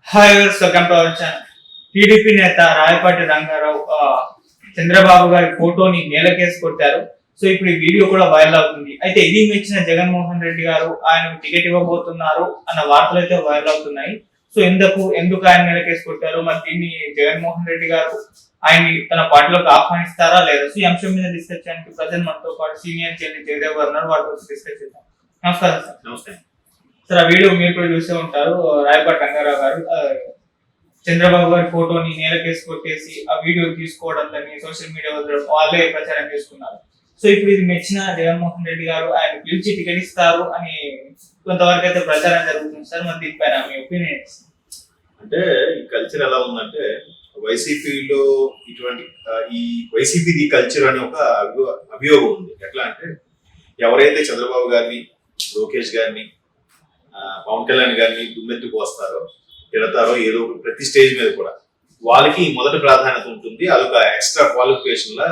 Hi welcome to our channel. TDP నేత రాయపాటి రంగారావు చంద్రబాబు గారి ఫోటోని నేలకేసి కొట్టారు. సో ఇప్పుడు ఈ వీడియో కూడా వైరల్ అవుతుంది. అయితే ఇది మెచ్చిన జగన్మోహన్ రెడ్డి గారు ఆయనకు టికెట్ ఇవ్వబోతున్నారు అన్న వార్తలు అయితే వైరల్ అవుతున్నాయి. సో ఎందుకు ఆయన నేలకేసి కొట్టారు, మరి దీన్ని జగన్మోహన్ రెడ్డి గారు ఆయన్ని తన పార్టీలోకి ఆహ్వానిస్తారా లేదా? సో ఈ అంశం మీద డిస్కస్ చేయడానికి ప్రజెంట్ మనతో పాటు సీనియర్ జర్నలిస్ట్ జయదేవ్ గారు ఉన్నారు. వాటితో డిస్కస్ చేద్దాం. నమస్కారం సార్. నమస్తే సార్, ఆ వీడియో మీరు కూడా చూసే ఉంటారు. రాయపాటి రంగారావు గారు చంద్రబాబు గారి ఫోటోని నేలకేసి కొట్టేసి ఆ వీడియో తీసుకోవడం దాన్ని సోషల్ మీడియా వాళ్ళే ప్రచారం చేసుకున్నారు. సో ఇప్పుడు ఇది మెచ్చిన జగన్మోహన్ రెడ్డి గారు ఆయన పిలిచి టికెట్ ఇస్తారు అని కొంతవరకు అయితే ప్రచారం జరుగుతుంది సార్. మరి దీనిపైన మీ ఒపీనియన్? అంటే ఈ కల్చర్ ఎలా ఉందంటే వైసీపీలో ఇటువంటి ఈ వైసీపీ కల్చర్ అని ఒక అభియోగం ఉంది. ఎట్లా అంటే ఎవరైతే చంద్రబాబు గారిని, లోకేష్ గారిని, పవన్ కళ్యాణ్ గారిని దుమ్మెత్తి పోస్తారో, తిడతారో, ఏదో ప్రతి స్టేజ్ మీద కూడా వాళ్ళకి మొదటి ప్రాధాన్యత ఉంటుంది. అదొక ఎక్స్ట్రా క్వాలిఫికేషన్ లా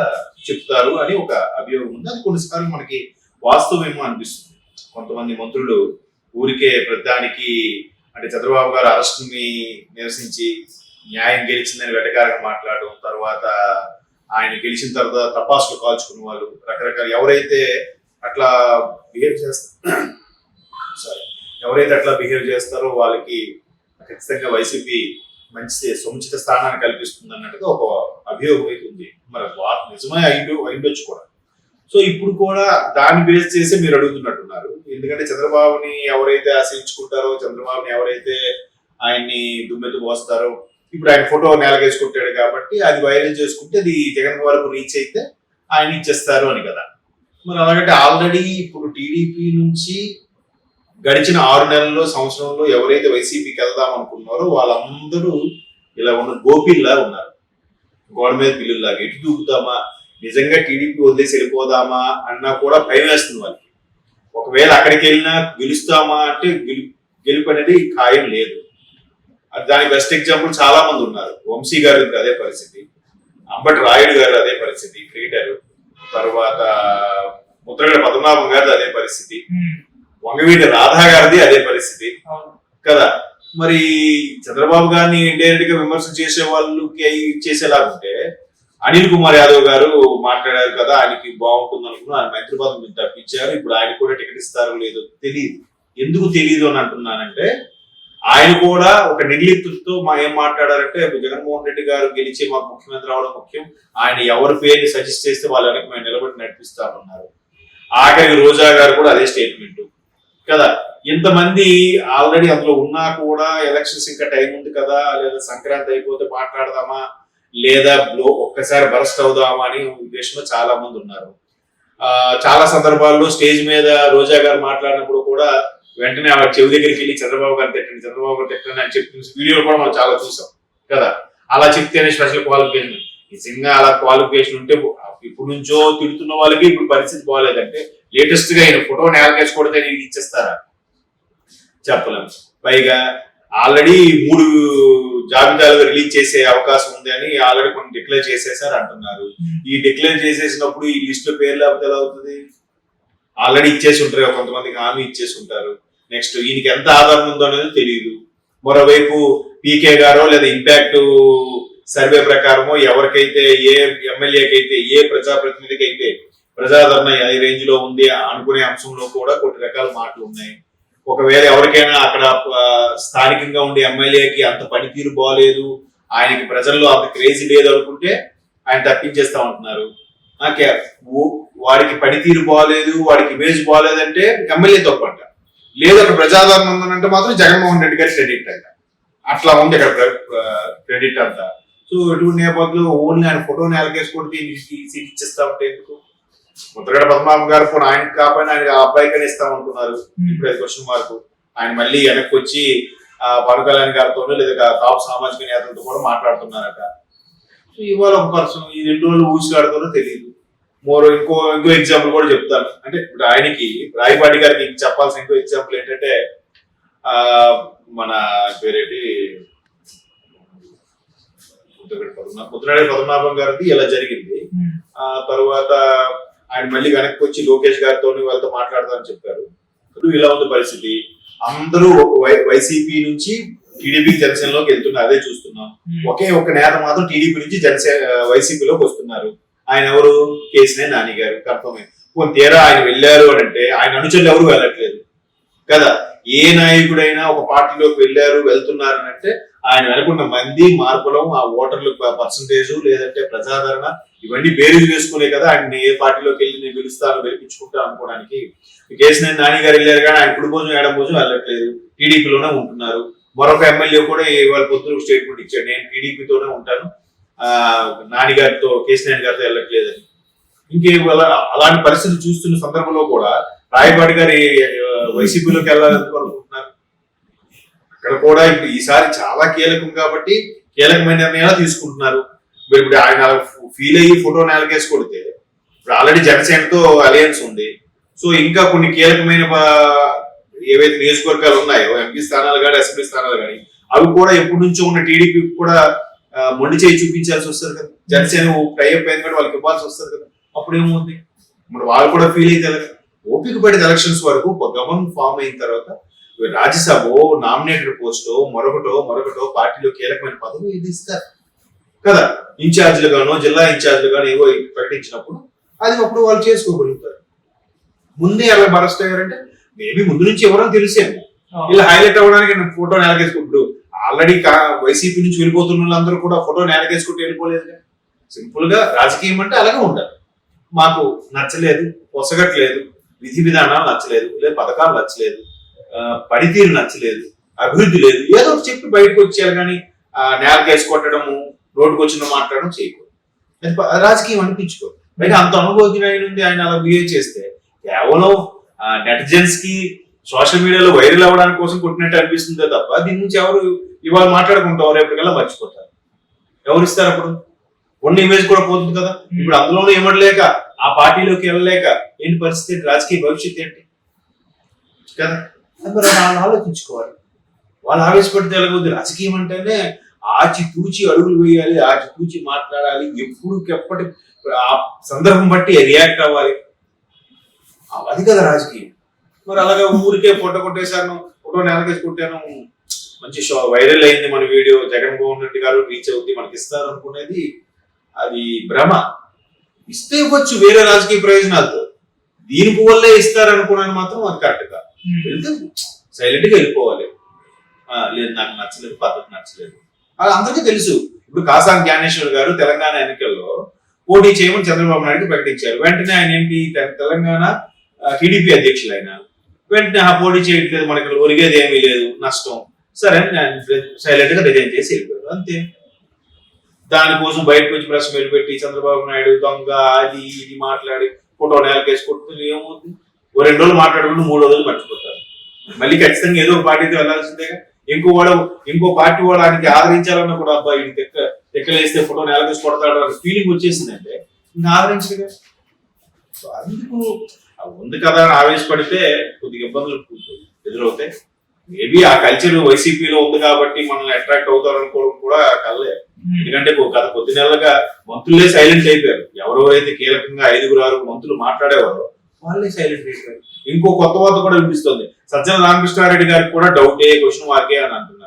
చెప్తారు అని ఒక అభియోగం ఉంది. అది కొన్నిసార్లు మనకి వాస్తవమేమో అనిపిస్తుంది. కొంతమంది మంత్రులు ఊరికే ప్రధానికి అంటే చంద్రబాబు గారు అరెస్ట్ ని నిరసించి న్యాయం గెలిచిందని వెటకారంగా మాట్లాడడం, తర్వాత ఆయన గెలిచిన తర్వాత తపాసులు కాల్చుకున్న వాళ్ళు రకరకాల ఎవరైతే అట్లా బిహేవ్ చేస్తారో వాళ్ళకి ఖచ్చితంగా వైసీపీ మంచి సముచిత స్థానాన్ని కల్పిస్తుంది అన్నట్టుగా ఒక అభియోగం అయితే ఉంది. మరి నిజమే అయిండొచ్చు కూడా. సో ఇప్పుడు కూడా దాన్ని బేస్ చేసి మీరు అడుగుతున్నట్టున్నారు. ఎందుకంటే చంద్రబాబుని ఎవరైతే ఆశ్రయించుకుంటారో, చంద్రబాబుని ఎవరైతే ఆయన్ని దుమ్మెత్తు పోస్తారో, ఇప్పుడు ఆయన ఫోటో నేలకేసుకుంటాడు కాబట్టి అది వైరల్ చేసుకుంటే అది జగన్ వరకు రీచ్ అయితే ఆయన ఇచ్చేస్తారు అని కదా. మరి అలాగంటే ఆల్రెడీ ఇప్పుడు టీడీపీ నుంచి గడిచిన 6 నెలల్లో, సంవత్సరంలో ఎవరైతే వైసీపీకి వెళ్దాం అనుకున్నారో వాళ్ళందరూ ఇలా ఉన్న గోపిల్లా ఉన్నారు. గోడ మీద పిల్లుల్లాగా ఎటు దూకుతామా, నిజంగా టీడీపీ వదిలేసి వెళ్ళిపోదామా అన్నా కూడా భయం వేస్తుంది వాళ్ళకి. ఒకవేళ అక్కడికి వెళ్ళినా గెలుస్తామా అంటే గెలుపు అనేది ఖాయం లేదు. దానికి బెస్ట్ ఎగ్జాంపుల్ చాలా మంది ఉన్నారు. వంశీ గారు అదే పరిస్థితి, అంబటి రాయుడు గారు అదే పరిస్థితి, క్రికెటర్. తర్వాత ముద్రగడ పద్మనాభం గారిది అదే పరిస్థితి, వంగవీటి రాధా గారిది అదే పరిస్థితి కదా. మరి చంద్రబాబు గారిని ఇండైరెక్ట్ గా విమర్శ చేసే వాళ్ళకి చేసేలాగుంటే అనిల్ కుమార్ యాదవ్ గారు మాట్లాడారు కదా, ఆయనకి బాగుంటుంది అనుకున్నా ఆయన మైత్రిపాదం మీద తప్పించారు. ఇప్పుడు ఆయన కూడా టికెట్ ఇస్తారో లేదో తెలియదు. ఎందుకు తెలియదు అని అంటున్నానంటే ఆయన కూడా ఒక నిర్లిప్తతో ఏం మాట్లాడారంటే జగన్మోహన్ రెడ్డి గారు గెలిచి మాకు ముఖ్యమంత్రి అవడం ముఖ్యం, ఆయన ఎవరి పేరుని సజెస్ట్ చేస్తే వాళ్ళ వెనక మేము నిలబడి నడిపిస్తామన్నారు. ఆఖరికి రోజా గారు కూడా అదే స్టేట్మెంట్ కదా. ఇంతమంది ఆల్రెడీ అందులో ఉన్నా కూడా ఎలక్షన్స్ ఇంకా టైం ఉంది కదా, లేదా సంక్రాంతి అయిపోతే మాట్లాడదామా, లేదా ఒక్కసారి బరస్ట్ అవుదామా అని ఉద్దేశంలో చాలా మంది ఉన్నారు. చాలా సందర్భాల్లో స్టేజ్ మీద రోజా గారు మాట్లాడినప్పుడు కూడా వెంటనే ఆవిడ చెవి దగ్గరికి వెళ్ళి చంద్రబాబు గారు తిట్టండి, చంద్రబాబు గారు తిట్టండి అని చెప్పి వీడియోలు కూడా మనం చాలా చూసాం కదా. అలా చెప్తేనే స్పెషల్ క్వాలిఫికేషన్. నిజంగా అలా క్వాలిఫికేషన్ ఉంటే ఇప్పుడు నుంచో తిడుతున్న వాళ్ళకి ఇప్పుడు పరిస్థితి బాగాలేదంటే లేటెస్ట్ గా ఆయన ఫోటో నేలకేసి కొడితే ఇచ్చేస్తారా చెప్పలేము. పైగా ఆల్రెడీ 3 జాబితాలు రిలీజ్ చేసే అవకాశం ఉంది అని ఆల్రెడీ కొన్ని డిక్లేర్ చేసేసారు అంటున్నారు. ఈ డిక్లేర్ చేసేసినప్పుడు ఈ లిస్ట్ లో పేరు లేకపోతే ఎలా అవుతుంది? ఆల్రెడీ ఇచ్చేసి ఉంటారు, కొంతమందికి హామీ ఇచ్చేసి ఉంటారు. నెక్స్ట్ ఈయనకి ఎంత ఆధారం ఉందో అనేది తెలియదు. మరోవైపు పీకే గారో లేదా ఇంపాక్ట్ సర్వే ప్రకారమో ఎవరికైతే, ఏ ఎమ్మెల్యేకి అయితే, ఏ ప్రజాప్రతినిధికి అయితే ప్రజాదరణ ఏ రేంజ్ లో ఉంది అనుకునే అంశంలో కూడా కొన్ని రకాల మాటలు ఉన్నాయి. ఒకవేళ ఎవరికైనా అక్కడ స్థానికంగా ఉండే ఎమ్మెల్యేకి అంత పనితీరు బాగలేదు, ఆయనకి ప్రజల్లో అంత క్రేజీ లేదు అనుకుంటే ఆయన తప్పించేస్తా ఉంటున్నారు. వాడికి పనితీరు బాగలేదు, వాడికి ఇమేజ్ బాగలేదంటే ఎమ్మెల్యే తప్పంట, లేదు అక్కడ ప్రజాదరణ ఉందనంటే మాత్రం జగన్మోహన్ రెడ్డి గారి క్రెడిట్ అంట. అట్లా ఉంది అక్కడ క్రెడిట్ అంతా. సో ఎటువంటి నేపథ్యంలో ఓన్లీ ఆయన ఫోటోని నేలకేసుకుంటే సీట్ ఇచ్చేస్తా ఉంటే ఎందుకు? ముద్రగడ పద్మనాభం గారు ఫోన్ ఆయనకి కాకపోయినా ఆయన అబ్బాయికనే ఇస్తాం అనుకున్నారు. ఇప్పుడు అది క్వశ్చన్ మార్క్. ఆయన మళ్ళీ వెనక్కి వచ్చి పవన్ కళ్యాణ్ గారితో లేదా కాపు సామాజిక నేతలతో కూడా మాట్లాడుతున్నారట. సో ఇవాళ ఒక పర్సన్ ఈ 2 రోజులు ఊసిగాడుతుందో తెలియదు. ఇంకో ఎగ్జాంపుల్ కూడా చెప్తాను. అంటే ఇప్పుడు ఆయనకి రాయపాటి గారికి చెప్పాల్సిన ఇంకో ఎగ్జాంపుల్ ఏంటంటే మన పేరేంటి ముద్రగడ పద్మనాభం గారిది ఇలా జరిగింది. ఆ తర్వాత ఆయన మళ్ళీ వెనక్కి వచ్చి లోకేష్ గారితో వాళ్ళతో మాట్లాడతారని చెప్పారు. ఇలా ఉంది పరిస్థితి. అందరూ వైసీపీ నుంచి టీడీపీ జనసేనలోకి వెళ్తున్నారు, అదే చూస్తున్నాం. ఒకే ఒక నేత మాత్రం టీడీపీ నుంచి వైసీపీలోకి వస్తున్నారు. ఆయన ఎవరు? కేసీఆర్ నాని గారు. కన్ఫర్మ్ అయింది. తీరా ఆయన వెళ్ళారు అని అంటే ఆయన అనుచరులు ఎవరు వెళ్ళట్లేదు కదా. ఏ నాయకుడైనా ఒక పార్టీలోకి వెళ్తున్నారు అని అంటే ఆయన వెనుకున్న మంది, మార్పులం, ఆ ఓటర్ల పర్సంటేజ్, లేదంటే ప్రజాదరణ, ఇవన్నీ బేరీజు వేసుకునే కదా ఆయన ఏ పార్టీలోకి వెళ్ళి నేను గెలుస్తాను, గెలిపించుకుంటా అనుకోవడానికి. కేసీఆర్ నాని గారు వెళ్ళారు కానీ ఆయన కుడి భోజనం ఏడం భోజనం వెళ్ళట్లేదు, టీడీపీలోనే ఉంటున్నారు. మరొక ఎమ్మెల్యే కూడా ఇవాళ పొద్దున స్టేట్మెంట్ ఇచ్చాడు, నేను టీడీపీతోనే ఉంటాను, నాని గారితో, కేసీఆర్ గారితో వెళ్ళట్లేదని. అలాంటి పరిస్థితి చూస్తున్న సందర్భంలో కూడా రాయపాటి గారు వైసీపీలోకి వెళ్ళాలనుకుంటున్నారు. అక్కడ కూడా ఇప్పుడు ఈసారి చాలా కీలకం కాబట్టి కీలకమైన నిర్ణయాలు తీసుకుంటున్నారు. ఇప్పుడు ఆయన ఫీల్ అయ్యి ఫోటో నేలకేసి కొడితే ఇప్పుడు ఆల్రెడీ జనసేనతో అలయన్స్ ఉంది. సో ఇంకా కొన్ని కీలకమైన ఏవైతే నియోజకవర్గాలు ఉన్నాయో, ఎంపీ స్థానాలు కానీ అసెంబ్లీ స్థానాలు కానీ, అవి కూడా ఎప్పటి నుంచో ఉన్న టీడీపీ కూడా మొండి చేయి చూపించాల్సి వస్తుంది కదా. జనసేన టైఅప్ అయింది కాబట్టి వాళ్ళకి ఇవ్వాల్సి వస్తుంది కదా. అప్పుడు ఏముంది, ఇప్పుడు వాళ్ళు కూడా ఫీల్ అయితే ఓపిక పడిన ఎలక్షన్స్ వరకు గవర్నమెంట్ ఫామ్ అయిన తర్వాత రాజ్యసభ నామినేటెడ్ పోస్టో మరొకటో పార్టీలో కీలకమైన పదవి ఇది ఇస్తారు కదా. ఇన్ఛార్జీలు గానో, జిల్లా ఇన్ఛార్జీలు గానో ఏవో ప్రకటించినప్పుడు అది అప్పుడు వాళ్ళు చేసుకోగలుగుతారు. ముందే అలా బరస్ట్ అయ్యారంటే మేబీ ముందు నుంచి ఎవరో తెలిసేమో, ఇలా హైలైట్ అవ్వడానికి ఫోటో నేలకేసుకుంటూ ఆల్రెడీ వైసీపీ నుంచి వెళ్ళిపోతున్న వాళ్ళందరూ కూడా ఫోటో నేలకేసుకుంటూ వెళ్ళిపోలేదు. సింపుల్ గా రాజకీయం అంటే అలాగే ఉండాలి. మాకు నచ్చలేదు, పొసగట్లేదు, విధి విధానాలు నచ్చలేదు, లేదు పథకాలు నచ్చలేదు, పనితీరు నచ్చలేదు, అభివృద్ధి లేదు, ఏదో ఒకటి చెప్పి బయటకు వచ్చేయాలి. కానీ నేలకేసి కొట్టడము, రోడ్డుకు వచ్చిన మాట్లాడడం చేయకూడదు. అది రాజకీయం అనిపించుకోదు. పైగా అంత అనుభవజ్ఞుడు ఆయన అలా బిహేవ్ చేస్తే కేవలం నెటిజన్స్ కి సోషల్ మీడియాలో వైరల్ అవ్వడానికి కోసం కొట్టినట్టు అనిపిస్తుందే తప్ప దీని నుంచి ఎవరు ఇవాళ మాట్లాడుకుంటారు, రేపటికల్లా మర్చిపోతారు. ఎవరు ఇస్తారు అప్పుడు? ఉన్న ఇమేజ్ కూడా పోతుంది కదా. ఇప్పుడు అందులోనూ ఇవ్వలేక, ఆ పార్టీలోకి వెళ్ళలేక ఏంటి పరిస్థితి, రాజకీయ భవిష్యత్తు ఏంటి కదా. వాళ్ళు ఆలోచించుకోవాలి. వాళ్ళు ఆవేశపడితే ఎలాగొద్దు. రాజకీయం అంటేనే ఆచి తూచి అడుగులు వేయాలి, ఆచి తూచి మాట్లాడాలి, ఎప్పటి ఆ సందర్భం బట్టి రియాక్ట్ అవ్వాలి. అది కదా రాజకీయం. మరి అలాగే ఊరికే ఫోటో కొట్టేశాను, ఫోటో నేలకేసి కొట్టాను, మంచి వైరల్ అయింది మన వీడియో, జగన్మోహన్ రెడ్డి గారు రీచ్ అవుతుంది, మనకి ఇస్తారు అనుకునేది అది భ్రమ. ఇస్తే ఇవ్వచ్చు వేరే రాజకీయ ప్రయోజనాలతో, దీనికి వల్లే ఇస్తారు అనుకున్నాను మాత్రం అది కరెక్ట్ గా. వెళ్తే సైలెంట్ గా వెళ్ళిపోవాలి. లేదు నాకు నచ్చలేదు, పద్ధతి నచ్చలేదు, అది అందరికీ తెలుసు. ఇప్పుడు కాసాని జ్ఞానేశ్వర్ గారు తెలంగాణ ఎన్నికల్లో పోటీ చేయమని చంద్రబాబు నాయుడు ప్రకటించారు. వెంటనే ఆయన ఏంటి, తెలంగాణ టీడీపీ అధ్యక్షులు ఆయన వెంటనే ఆ పోటీ చేయట్లేదు, మనకి ఒరిగేది ఏమీ లేదు, నష్టం, సరే సైలెంట్ గా రిజైన్ చేసి వెళ్ళిపోయారు, అంతే. దానికోసం బయటకు వచ్చి ప్రెస్ మీట్ పెట్టి చంద్రబాబు నాయుడు దొంగ అది ఇది మాట్లాడి ఫోటో నేలకేసి కొట్టుకుని ఏమవుతుంది, 2 రోజులు మాట్లాడుకుంటూ 3వ రోజులు మర్చిపోతారు. మళ్ళీ ఖచ్చితంగా ఏదో ఒక పార్టీతో వెళ్ళాల్సిందే. ఇంకో పార్టీ వాడు ఆయనకి ఆదరించాలన్నా కూడా అబ్బాయి తెక్కలేస్తే ఫోటో నేలకేసి కొడతాడు అనే ఫీలింగ్ వచ్చేసిందంటే ఇంకా ఆదరించగా. అందుకు ఉంది కదా అని ఆవేశపడితే కొద్దిగా ఇబ్బందులు ఎదురవుతాయి. మేబీ ఆ కల్చర్ వైసీపీలో ఉంది కాబట్టి మనల్ని అట్రాక్ట్ అవుతారు అనుకోవడం కూడా కలలే. ఎందుకంటే గత కొద్ది నెలలుగా మంత్రులే సైలెంట్ అయిపోయారు. ఎవరెవరైతే కీలకంగా 5-6 మంత్రులు మాట్లాడేవారో వాళ్ళే సైలెంట్ అయిపోయారు. ఇంకో కొత్త వార్త కూడా వినిపిస్తుంది, సజ్జల రామకృష్ణారెడ్డి గారికి కూడా డౌటే, క్వశ్చన్ మార్కే అని అంటున్నారు.